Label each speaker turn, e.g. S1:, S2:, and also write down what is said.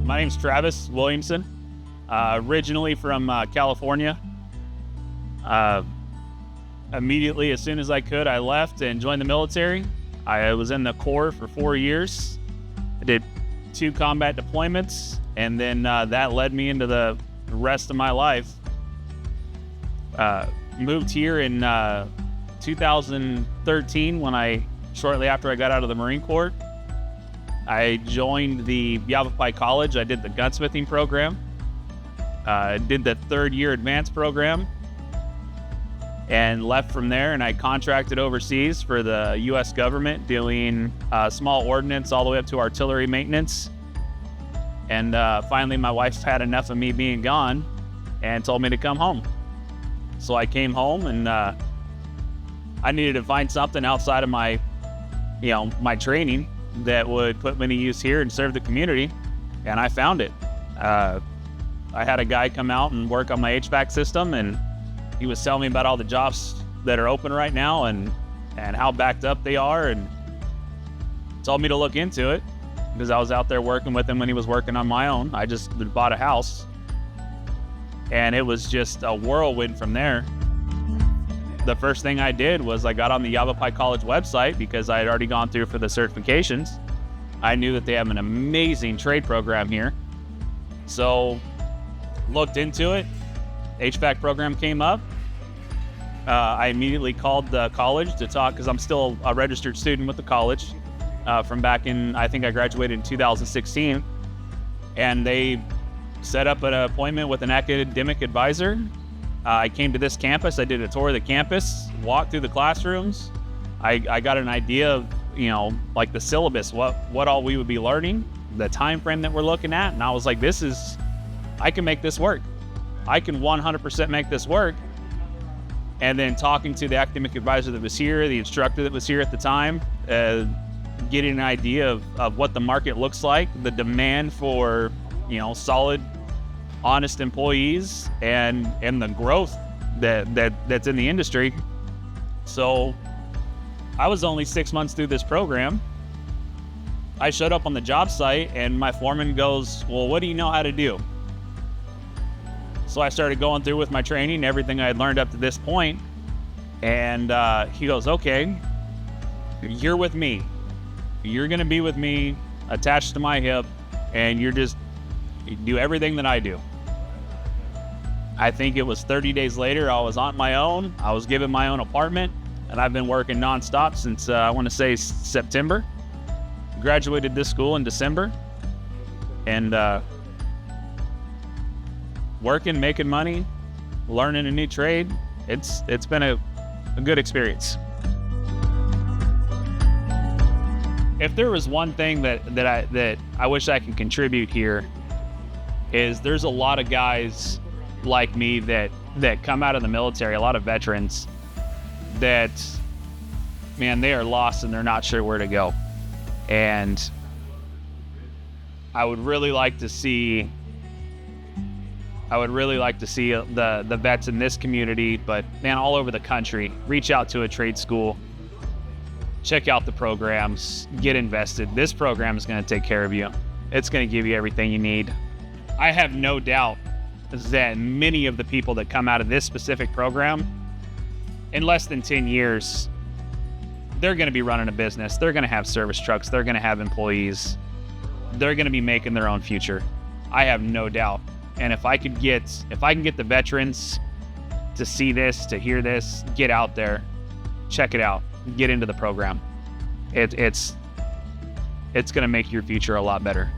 S1: My name's Travis Williamson, originally from California. Immediately, as soon as I could, I left and joined the military. I was in the Corps for 4 years. I did 2 combat deployments, and then that led me into the rest of my life. Moved here in 2013 shortly after I got out of the Marine Corps. I joined the Yavapai College. I did the Gunsmithing program. Did the 3rd year advanced program and left from there, and I contracted overseas for the U.S. government doing small ordnance all the way up to artillery maintenance. And finally my wife had enough of me being gone and told me to come home. So I came home, and I needed to find something outside of my training that would put me to use here and serve the community, and I found it. I had a guy come out and work on my HVAC system, and he was telling me about all the jobs that are open right now and how backed up they are, and told me to look into it because I was out there working with him when he was working on my own. I just bought a house, and it was just a whirlwind from there. The first thing I did was I got on the Yavapai College website because I had already gone through for the certifications. I knew that they have an amazing trade program here. So looked into it. HVAC program came up. I immediately called the college to talk, because I'm still a registered student with the college from back in, I think I graduated in 2016. And they set up an appointment with an academic advisor. I came to this campus. I did a tour of the campus, walked through the classrooms. I got an idea of, like the syllabus, what all we would be learning, the time frame that we're looking at. And I was like, I can make this work. I can 100% make this work. And then talking to the academic advisor that was here, the instructor that was here at the time, getting an idea of what the market looks like, the demand for, solid, honest employees, and the growth that's in the industry. So I was only 6 months through this program. I showed up on the job site, and my foreman goes, "Well, what do you know how to do?" So I started going through with my training, everything I had learned up to this point. And he goes, "Okay, you're with me. You're gonna be with me, attached to my hip, and you do everything that I do." I think it was 30 days later, I was on my own. I was given my own apartment, and I've been working nonstop since I want to say September. Graduated this school in December, and working, making money, learning a new trade. It's been a good experience. If there was one thing that I wish I could contribute here, is there's a lot of guys like me that come out of the military, a lot of veterans that, man, they are lost and they're not sure where to go. And I would really like to see the vets in this community, but man, all over the country, reach out to a trade school, check out the programs, get invested. This program is going to take care of you. It's going to give you everything you need. I have no doubt that many of the people that come out of this specific program, in less than 10 years, they're going to be running a business. They're going to have service trucks. They're going to have employees. They're going to be making their own future. I have no doubt. And if I can get the veterans to see this, to hear this, get out there, check it out, get into the program. It's going to make your future a lot better.